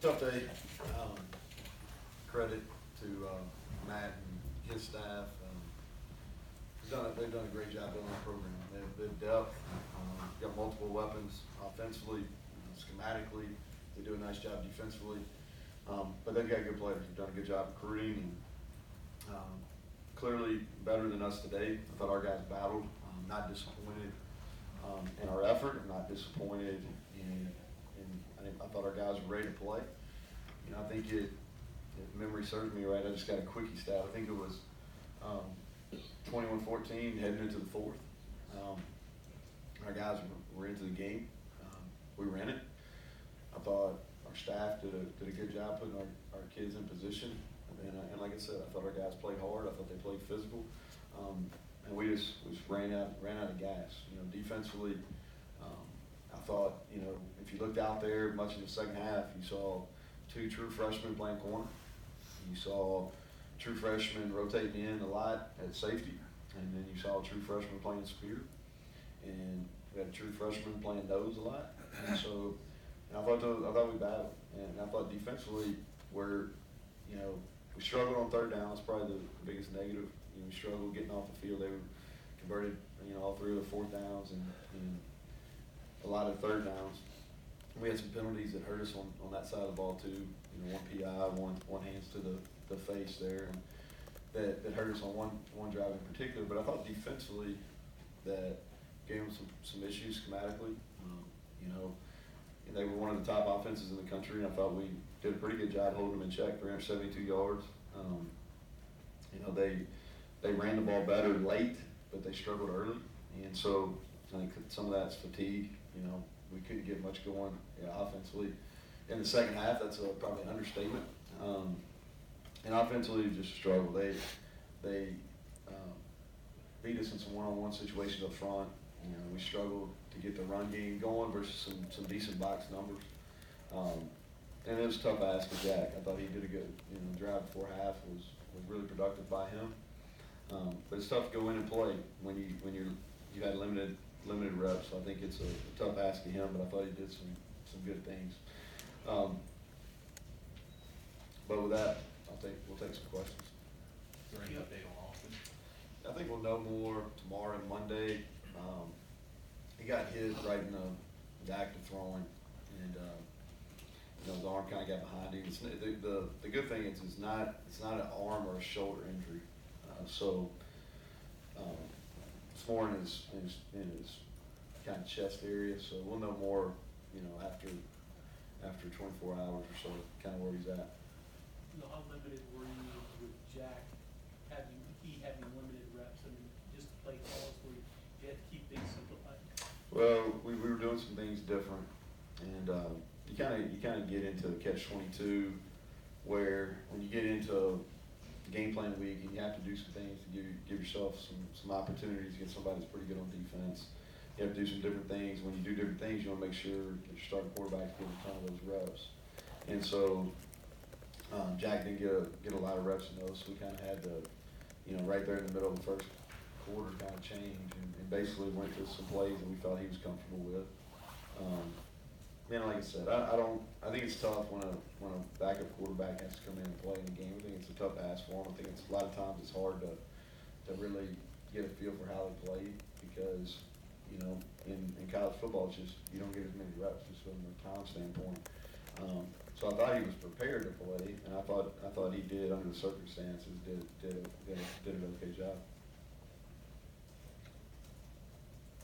Tough day. Credit to Matt and his staff. They've done a great job building the program. They've depth, got multiple weapons offensively, schematically. They do a nice job defensively. But they've got good players. They've done a good job recruiting. And, clearly better than us today. I thought our guys battled. Not disappointed in our effort. I'm not disappointed in I thought our guys were ready to play. You know, I think if memory serves me right, I just got a quickie stat. I think it was 21-14 heading into the fourth. Our guys were into the game. We were in it. I thought our staff did a good job putting our kids in position. And like I said, I thought our guys played hard. I thought they played physical. And we just ran out of gas. You know, defensively, I thought, you know, if you looked out there much in the second half, you saw two true freshmen playing corner. You saw true freshmen rotating in a lot at safety. And then you saw a true freshman playing spear. And we had a true freshman playing nose a lot. And so I thought we battled. And I thought defensively you know, we struggled on third down. That's probably the biggest negative. You know, we struggled getting off the field. They were converted, you know, all three of the fourth downs and a lot of third downs. We had some penalties that hurt us on that side of the ball too. You know, one PI, one hands to the face there, and that hurt us on one drive in particular. But I thought defensively that gave them some issues schematically. You know, they were one of the top offenses in the country, and I thought we did a pretty good job holding them in check, 372 yards. You know, they ran the ball better late, but they struggled early. And so I think some of that's fatigue. You know, we couldn't get much going offensively. In the second half, that's probably an understatement. And offensively, we just struggled. They beat us in some one-on-one situations up front. You know, we struggled to get the run game going versus some decent box numbers. And it was a tough ask for Jack. I thought he did a good, you know, drive before half was really productive by him. But it's tough to go in and play when you had limited reps. So I think it's a tough ask to him, but I thought he did some good things. But with that, we'll take some questions. Is there any update on Austin? I think we'll know more tomorrow and Monday. He got hit right in the act of throwing, and you know, his arm kind of got behind him. The good thing is it's not an arm or a shoulder injury. So it's more in his kind of chest area. So we'll know more, you know, after 24 hours or so, kind of where he's at. You know, how limited were you with Jack? He having limited reps? I mean, just to play calls where you had to keep things simplified. Well, we were doing some things different, and you kind of get into catch-22, where when you get into game plan week and you have to do some things to give yourself some opportunities against somebody that's pretty good on defense. You have to do some different things. When you do different things, you want to make sure that your starting quarterback's getting a ton of those reps. And so Jack didn't get a lot of reps in those, so we kind of had to, you know, right there in the middle of the first quarter kind of change and basically went to some plays that we felt he was comfortable with. Like I said, I think it's tough when a backup quarterback has to come in and play in the game. I think it's a tough ask for him. I think it's a lot of times it's hard to really get a feel for how they play because, you know, in college football, it's just you don't get as many reps just from a time standpoint. So I thought he was prepared to play, and I thought he did under the circumstances did an okay job.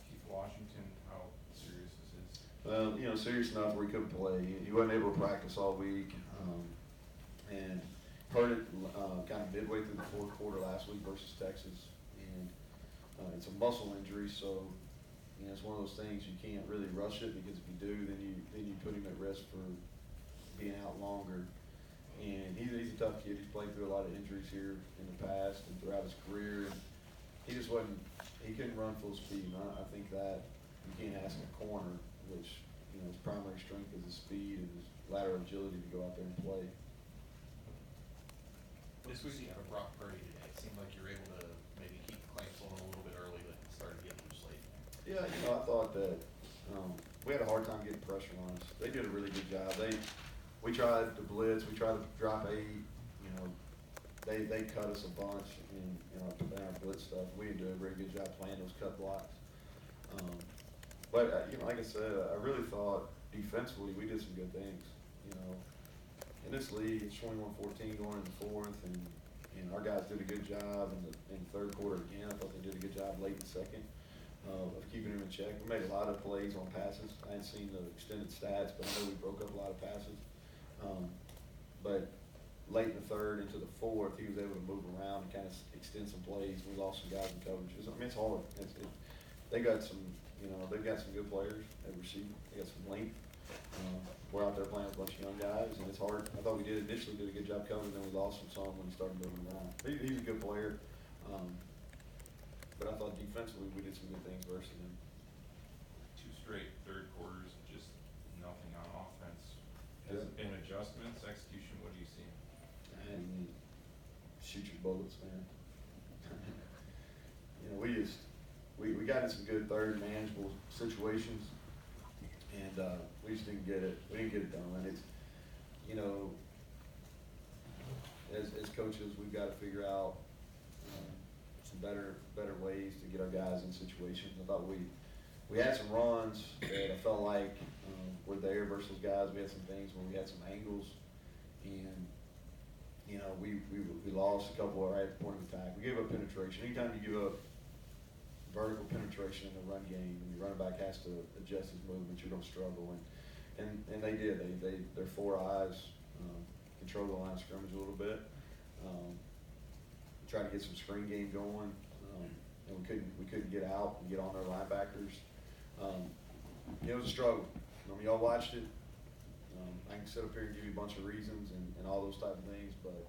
Chief Washington, how serious this is? Well, you know, serious enough where he couldn't play. He wasn't able to practice all week, and heard it kind of midway through the fourth quarter last week versus Texas, and it's a muscle injury, so you know it's one of those things you can't really rush it because if you do, then you put him at risk for being out longer. And he's a tough kid. He's played through a lot of injuries here in the past and throughout his career, and he couldn't run full speed. And I think that you can't ask a corner, which you know his primary strength is his speed and his lateral agility to go out there and play. This week you have a Brock Purdy today. It seemed like you were able to maybe keep the clamps on a little bit early, but started getting loose late. Yeah, you know, I thought that we had a hard time getting pressure on us. They did a really good job. we tried to blitz, we tried to drop 8, you know, they cut us a bunch in our blitz stuff. We didn't do a very good job playing those cut blocks. But you know, like I said, I really thought defensively we did some good things. You know, in this league, it's 21-14 going into the fourth, and our guys did a good job in the third quarter again. I thought they did a good job late in the second of keeping him in check. We made a lot of plays on passes. I hadn't seen the extended stats, but I know we broke up a lot of passes. But late in the third into the fourth, he was able to move around and kind of extend some plays. We lost some guys in coverages. I mean, it's hard. They got some, you know, they've got some good players at receiver. They got some length. We're out there playing with a bunch of young guys, and it's hard. I thought we initially did a good job covering, then we lost him some when he started moving around. He's a good player, but I thought defensively we did some good things versus him. 2 straight third quarters, just nothing on offense. Has Yeah. it been adjustments, execution? What do you see? And shoot your bullets, man. You know, we got in some good third manageable situations, and we just didn't get it. We didn't get it done. And it's, you know, as coaches, we've got to figure out some better ways to get our guys in situations. I thought we had some runs that I felt like were there versus guys. We had some things where we had some angles, and you know, we lost a couple right at the point of attack. We gave up penetration. Anytime you give up vertical penetration in the run game, and your running back has to adjust his movements, you're going to struggle. And they did. Their 4 eyes controlled the line of scrimmage a little bit. Tried to get some screen game going, and we couldn't get out and get on their linebackers. It was a struggle. I mean, y'all watched it. I can sit up here and give you a bunch of reasons and all those type of things, but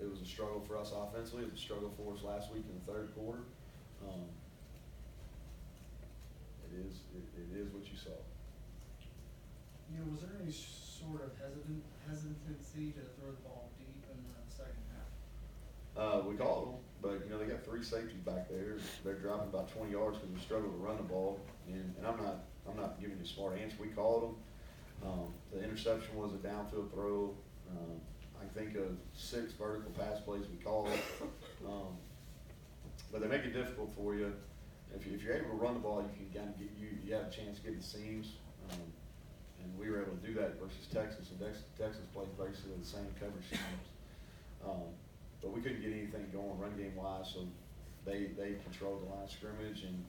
it was a struggle for us offensively. It was a struggle for us last week in the third quarter. It is what you saw. You know, was there any sort of hesitancy to throw the ball deep in the second half? We called them, but you know, they got 3 safeties back there. They're dropping about 20 yards because we struggle to run the ball. And I'm not giving you a smart answer. We called them. The interception was a downfield throw. I think of 6 vertical pass plays we called. But they make it difficult for you. If you're able to run the ball, you can kind of you have a chance to get the seams. And we were able to do that versus Texas. And Texas plays basically the same coverage schemes. But we couldn't get anything going run game wise, so they controlled the line of scrimmage and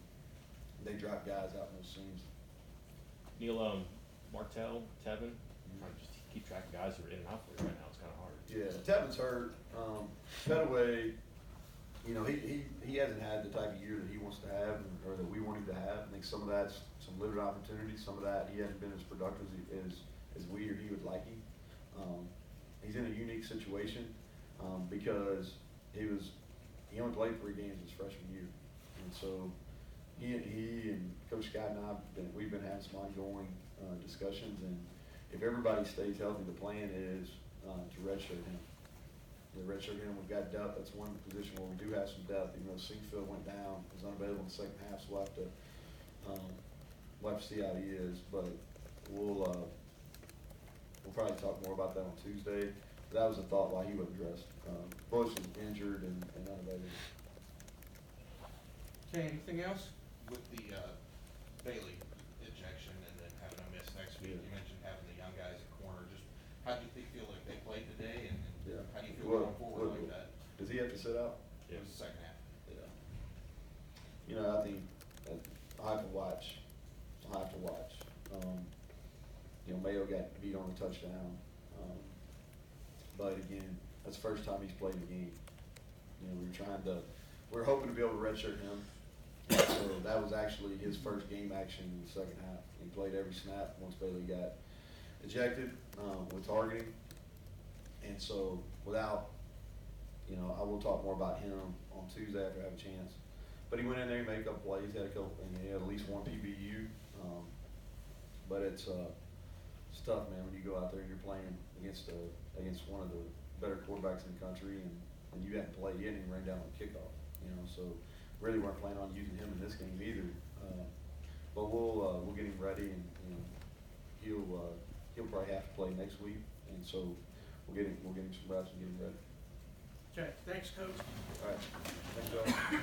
they dropped guys out in those seams. Neal, Martell, Tevin, trying to just keep track of guys who are in and out for you right now. It's kind of hard. Yeah, Tevin's hurt. Petaway, you know, he hasn't had the type of year that he wants to have or that we want him to have. I think some of that's some limited opportunities. Some of that he hasn't been as productive as we or he would like him. He's in a unique situation because he only played 3 games his freshman year, and so he and Coach Scott and we've been having some ongoing discussions, and if everybody stays healthy, the plan is to redshirt him. The redshirt him, we've got depth. That's one position where we do have some depth. Even though Singfield went down, was unavailable in the second half, so we'll have to see how he is. But we'll probably talk more about that on Tuesday. But that was a thought why he wasn't dressed. Bush is injured and unavailable. Okay, anything else? With the Bailey ejection and then having a miss next week, Yeah. you mentioned having the young guys at corner. Just how do you feel like they played today, and Yeah. how do you feel Well, going forward like that? Does he have to sit out? It was the second half. Yeah. You know, I think I'll have to watch. You know, Mayo got beat on a touchdown. But again, that's the first time he's played a game. You know, we're hoping to be able to redshirt him. So that was actually his first game action in the second half. He played every snap once Bailey got ejected with targeting. And so without, you know, I will talk more about him on Tuesday after I have a chance. But he went in there, he made a couple plays, had he had at least 1 PBU. But it's tough, man, when you go out there and you're playing against one of the better quarterbacks in the country, and you hadn't played, you hadn't even ran down on kickoff, you know. So really weren't planning on using him in this game either. But we'll get him ready, and you know, he'll he'll probably have to play next week, and so we'll get him some reps and get him ready. Okay, thanks, coach. All right, thanks, y'all.